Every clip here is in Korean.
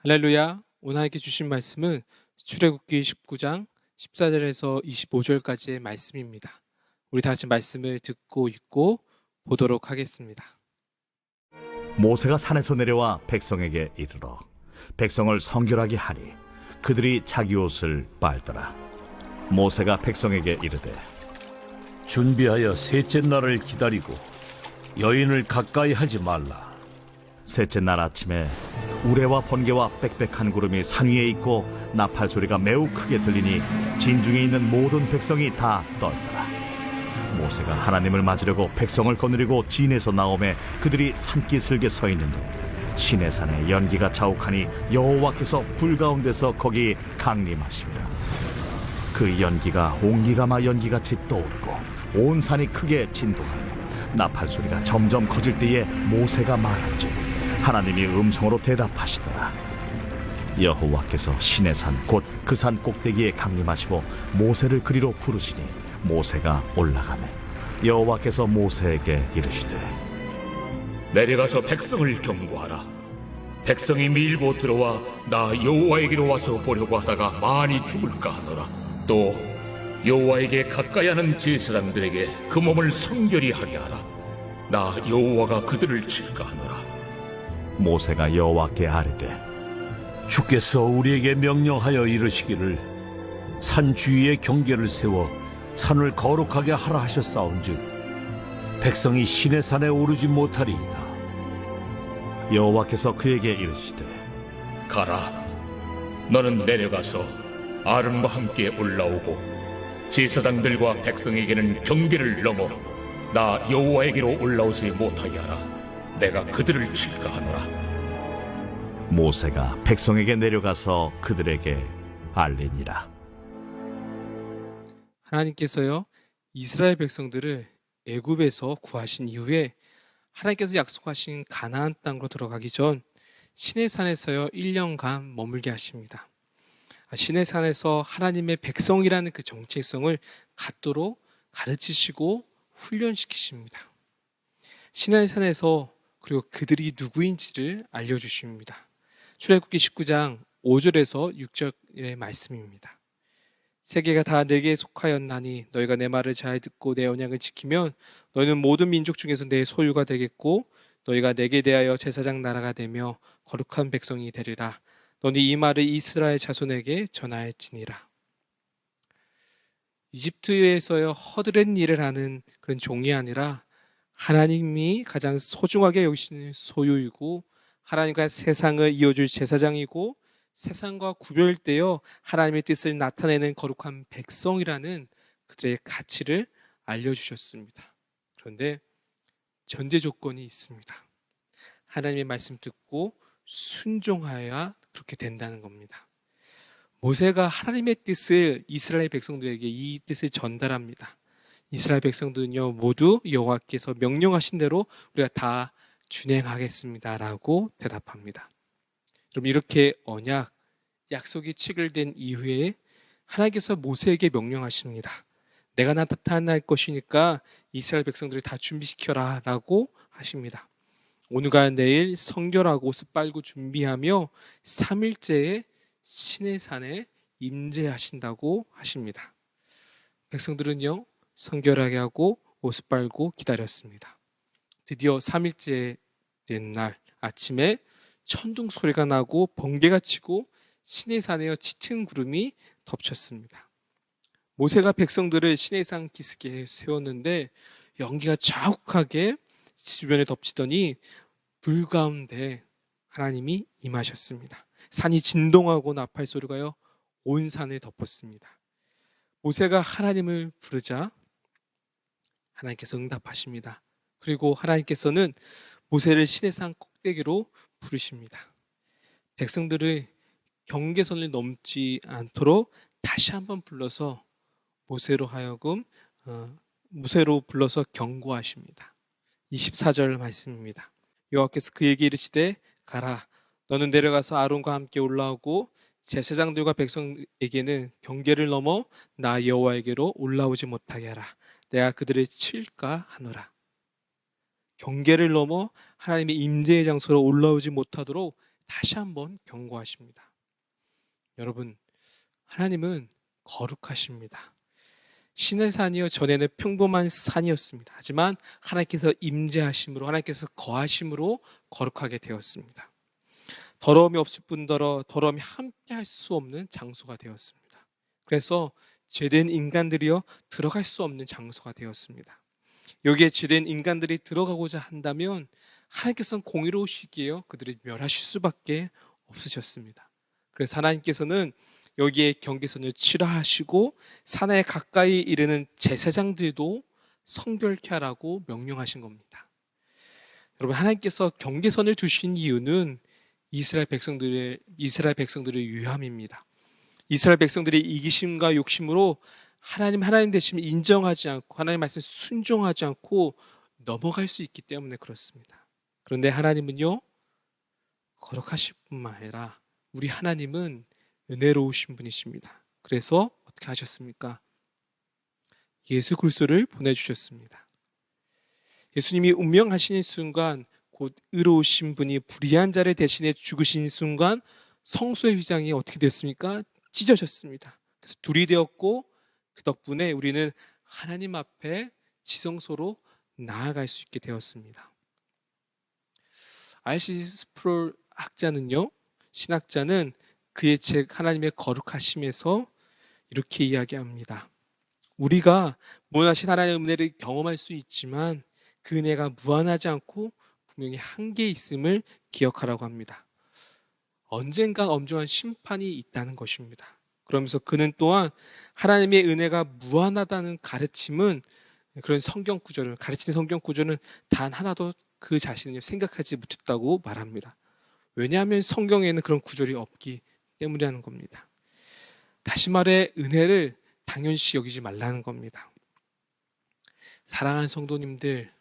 할렐루야. 오늘 하나님께 주신 말씀은 출애굽기 19장 14절에서 25절까지의 말씀입니다. 우리 다 같이 말씀을 듣고 읽고 보도록 하겠습니다. 모세가 산에서 내려와 백성에게 이르러 백성을 성결하게 하니 그들이 자기 옷을 빨더라. 모세가 백성에게 이르되 준비하여 셋째 날을 기다리고 여인을 가까이 하지 말라. 셋째 날 아침에 우레와 번개와 빽빽한 구름이 산 위에 있고 나팔 소리가 매우 크게 들리니 진중에 있는 모든 백성이 다 떨더라. 모세가 하나님을 맞으려고 백성을 거느리고 진에서 나오매 그들이 산기슭에 서 있는데 시내산에 연기가 자욱하니 여호와께서 불 가운데서 거기 강림하시니라. 그 연기가 옹기가마 연기같이 떠오르고 온 산이 크게 진동하며 나팔 소리가 점점 커질 때에 모세가 말한즉 하나님이 음성으로 대답하시더라. 여호와께서 시내산 곧 그 산 꼭대기에 강림하시고 모세를 그리로 부르시니 모세가 올라가매 여호와께서 모세에게 이르시되 내려가서 백성을 경고하라. 백성이 밀고 들어와 나 여호와에게로 와서 보려고 하다가 많이 죽을까 하노라. 또 여호와에게 가까이 하는 제사장들에게 그 몸을 성결히 하게 하라. 나 여호와가 그들을 칠까 하노라. 모세가 여호와께 아뢰되 주께서 우리에게 명령하여 이르시기를 산 주위에 경계를 세워 산을 거룩하게 하라 하셨사온즉 백성이 시내 산에 오르지 못하리이다. 여호와께서 그에게 이르시되 가라. 너는 내려가서 아론과 함께 올라오고 제사장들과 백성에게는 경계를 넘어 나 여호와에게로 올라오지 못하게 하라. 내가 그들을 칠까 하노라. 모세가 백성에게 내려가서 그들에게 알리니라. 하나님께서요, 이스라엘 백성들을 애굽에서 구하신 이후에 하나님께서 약속하신 가나안 땅으로 들어가기 전 시내산에서요 1년간 머물게 하십니다. 시내산에서 하나님의 백성이라는 그 정체성을 갖도록 가르치시고 훈련시키십니다. 시내산에서 그리고 그들이 누구인지를 알려주십니다. 출애굽기 19장 5절에서 6절의 말씀입니다. 세계가 다 내게 속하였나니 너희가 내 말을 잘 듣고 내 언약을 지키면 너희는 모든 민족 중에서 내 소유가 되겠고 너희가 내게 대하여 제사장 나라가 되며 거룩한 백성이 되리라. 너희 이 말을 이스라엘 자손에게 전하였지니라. 이집트에서요 허드렛 일을 하는 그런 종이 아니라 하나님이 가장 소중하게 여기시는 소유이고 하나님과 세상을 이어줄 제사장이고 세상과 구별되어 하나님의 뜻을 나타내는 거룩한 백성이라는 그들의 가치를 알려주셨습니다. 그런데 전제 조건이 있습니다. 하나님의 말씀 듣고 순종하여야 그렇게 된다는 겁니다. 모세가 하나님의 뜻을 이스라엘 백성들에게 이 뜻을 전달합니다. 이스라엘 백성들은요 모두 여호와께서 명령하신 대로 우리가 다 준행하겠습니다라고 대답합니다. 그럼 이렇게 언약, 약속이 체결된 이후에 하나님께서 모세에게 명령하십니다. 내가 나타날 것이니까 이스라엘 백성들을 다 준비시켜라 라고 하십니다. 오늘과 내일 성결하고 옷을 빨고 준비하며 3일째에 시내산에 임재하신다고 하십니다. 백성들은요 성결하게 하고 옷을 빨고 기다렸습니다. 드디어 3일째 된 날 아침에 천둥 소리가 나고 번개가 치고 시내산에 짙은 구름이 덮쳤습니다. 모세가 백성들을 시내산 기슭에 세웠는데 연기가 자욱하게 주변에 덮치더니 불 가운데 하나님이 임하셨습니다. 산이 진동하고 나팔 소리가요 온 산을 덮었습니다. 모세가 하나님을 부르자 하나님께서 응답하십니다. 그리고 하나님께서는 모세를 시내산 꼭대기로 부르십니다. 백성들을 경계선을 넘지 않도록 다시 한번 불러서 모세로 불러서 경고하십니다. 24절 말씀입니다. 여호와께서 그에게 이르시되 가라 너는 내려가서 아론과 함께 올라오고 제사장들과 백성에게는 경계를 넘어 나 여호와에게로 올라오지 못하게 하라. 내가 그들을 칠까 하노라. 경계를 넘어 하나님의 임재의 장소로 올라오지 못하도록 다시 한번 경고하십니다. 여러분, 하나님은 거룩하십니다. 신의 산이요 전에는 평범한 산이었습니다. 하지만 하나님께서 임재하심으로, 하나님께서 거하심으로 거룩하게 되었습니다. 더러움이 없을 뿐더러 더러움이 함께할 수 없는 장소가 되었습니다. 그래서 죄된 인간들이요 들어갈 수 없는 장소가 되었습니다. 여기에 죄된 인간들이 들어가고자 한다면 하나님께서는 공의로우시기에 그들을 멸하실 수밖에 없으셨습니다. 그래서 하나님께서는 여기에 경계선을 치라하시고 산에 가까이 이르는 제사장들도 성결케 하라고 명령하신 겁니다. 여러분, 하나님께서 경계선을 두신 이유는 이스라엘 백성들을 위함입니다. 이스라엘 백성들이 이기심과 욕심으로 하나님 되심을 인정하지 않고 하나님 말씀에 순종하지 않고 넘어갈 수 있기 때문에 그렇습니다. 그런데 하나님은요 거룩하실 뿐만 아니라 우리 하나님은 은혜로우신 분이십니다. 그래서 어떻게 하셨습니까? 예수 그리스도를 보내주셨습니다. 예수님이 운명하시는 순간 곧 의로우신 분이 불의한 자를 대신해 죽으신 순간 성소의 휘장이 어떻게 됐습니까? 찢어졌습니다. 그래서 둘이 되었고 그 덕분에 우리는 하나님 앞에 지성소로 나아갈 수 있게 되었습니다. R.C. 스프롤 신학자는 그의 책 하나님의 거룩하심에서 이렇게 이야기합니다. 우리가 무한하신 하나님의 은혜를 경험할 수 있지만 그 은혜가 무한하지 않고 분명히 한계 있음을 기억하라고 합니다. 언젠가 엄중한 심판이 있다는 것입니다. 그러면서 그는 또한 하나님의 은혜가 무한하다는 가르치는 성경 구조는 단 하나도 그 자신을 생각하지 못했다고 말합니다. 왜냐하면 성경에는 그런 구절이 없기 때문이라는 겁니다. 다시 말해 은혜를 당연시 여기지 말라는 겁니다. 사랑하는 성도님들,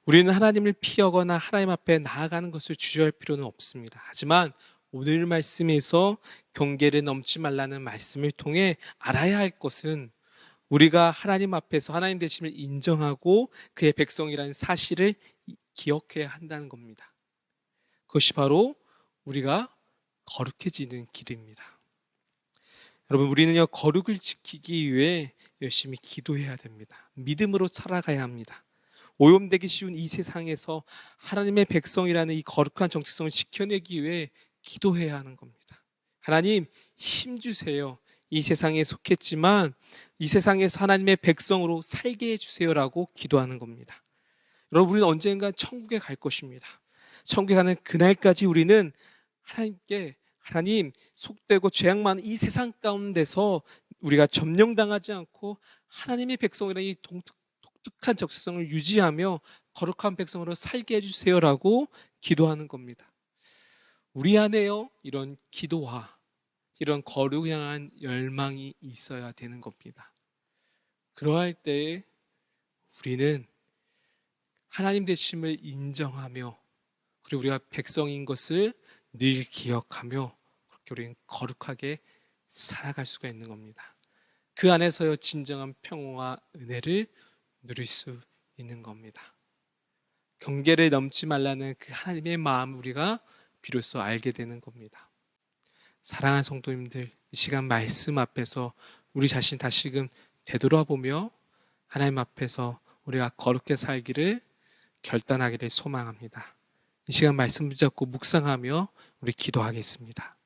우리는 하나님을 피하거나 하나님 앞에 나아가는 것을 주저할 필요는 없습니다. 하지만 오늘 말씀에서 경계를 넘지 말라는 말씀을 통해 알아야 할 것은 우리가 하나님 앞에서 하나님 되심을 인정하고 그의 백성이라는 사실을 기억해야 한다는 겁니다. 그것이 바로 우리가 거룩해지는 길입니다. 여러분, 우리는요 거룩을 지키기 위해 열심히 기도해야 됩니다. 믿음으로 살아가야 합니다. 오염되기 쉬운 이 세상에서 하나님의 백성이라는 이 거룩한 정체성을 지켜내기 위해 기도해야 하는 겁니다. 하나님 힘 주세요. 이 세상에 속했지만 이 세상에서 하나님의 백성으로 살게 해주세요라고 기도하는 겁니다. 여러분, 우리는 언젠가 천국에 갈 것입니다. 천국에 가는 그날까지 우리는 하나님께 하나님 속되고 죄악 많은 이 세상 가운데서 우리가 점령당하지 않고 하나님의 백성이라는 이 독특한 적성을 유지하며 거룩한 백성으로 살게 해주세요라고 기도하는 겁니다. 우리 안에요 이런 기도와 이런 거룩 향한 열망이 있어야 되는 겁니다. 그러할 때에 우리는 하나님 되심을 인정하며 그리고 우리가 백성인 것을 늘 기억하며 그렇게 우리는 거룩하게 살아갈 수가 있는 겁니다. 그 안에서요 진정한 평화와 은혜를 누릴 수 있는 겁니다. 경계를 넘지 말라는 그 하나님의 마음을 우리가 비로소 알게 되는 겁니다. 사랑하는 성도님들, 이 시간 말씀 앞에서 우리 자신 다시금 되돌아보며 하나님 앞에서 우리가 거룩하게 살기를 결단하기를 소망합니다. 이 시간 말씀 붙잡고 묵상하며 우리 기도하겠습니다.